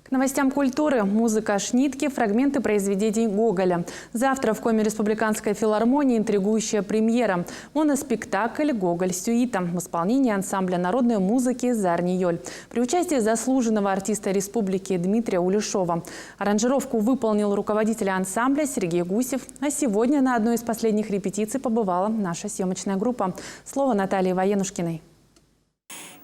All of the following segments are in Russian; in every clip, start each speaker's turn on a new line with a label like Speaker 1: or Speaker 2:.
Speaker 1: К новостям культуры. Музыка Шнитке, фрагменты произведений Гоголя. Завтра в Коме Республиканской филармонии интригующая премьера. Моноспектакль «Гоголь-сюита» в исполнении ансамбля народной музыки «Зарниёль» при участии заслуженного артиста республики Дмитрия Улешова. Аранжировку выполнил руководитель ансамбля Сергей Гусев. А сегодня на одной из последних репетиций побывала наша съемочная группа. Слово Натальи Военушкиной.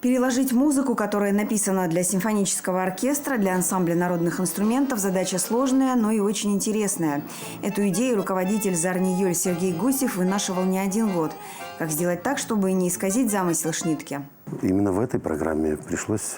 Speaker 2: Переложить музыку, которая написана для симфонического оркестра, для ансамбля народных инструментов, задача сложная, но и очень интересная. Эту идею руководитель «Зарниёль» Сергей Гусев вынашивал не один год. Как сделать так, чтобы не исказить замысел Шнитке?
Speaker 3: Именно в этой программе пришлось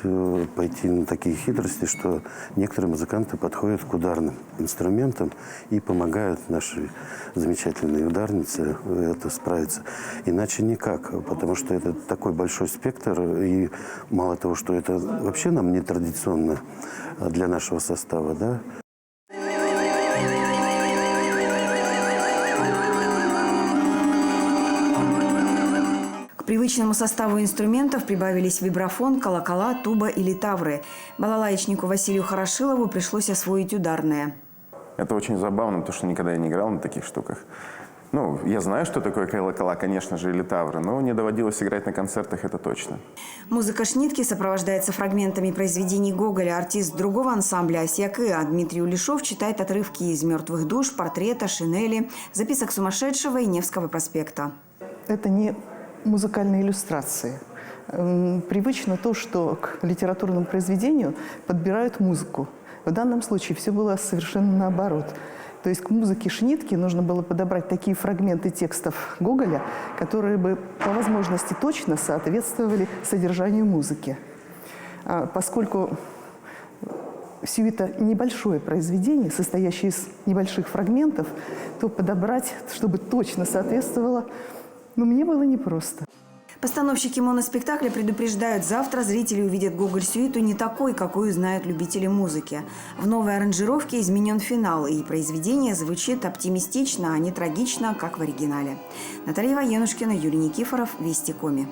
Speaker 3: пойти на такие хитрости, что некоторые музыканты подходят к ударным инструментам и помогают нашей замечательной ударнице это справиться. Иначе никак, потому что это такой большой спектр, и мало того, что это вообще нам не традиционно для нашего состава, да.
Speaker 2: К привычному составу инструментов прибавились вибрафон, колокола, туба и литавры. Балалаечнику Василию Хорошилову пришлось освоить ударное.
Speaker 4: Это очень забавно, потому что никогда я не играл на таких штуках. Ну, я знаю, что такое колокола, конечно же, и литавры, но не доводилось играть на концертах, это точно.
Speaker 2: Музыка Шнитке сопровождается фрагментами произведений Гоголя. Артист другого ансамбля «Осьяк-И» Дмитрий Улешов читает отрывки из «Мертвых душ», «Портрета», «Шинели», «Записок сумасшедшего» и «Невского проспекта».
Speaker 5: Это не музыкальные иллюстрации. Привычно то, что к литературному произведению подбирают музыку. В данном случае все было совершенно наоборот. То есть к музыке Шнитке нужно было подобрать такие фрагменты текстов Гоголя, которые бы по возможности точно соответствовали содержанию музыки. Поскольку сюита небольшое произведение, состоящее из небольших фрагментов, то подобрать, чтобы точно соответствовало, мне было непросто.
Speaker 2: Постановщики моноспектакля предупреждают, завтра зрители увидят Гоголь-сюиту не такой, какую знают любители музыки. В новой аранжировке изменен финал, и произведение звучит оптимистично, а не трагично, как в оригинале. Наталья Военушкина, Юрий Никифоров, Вести Коми.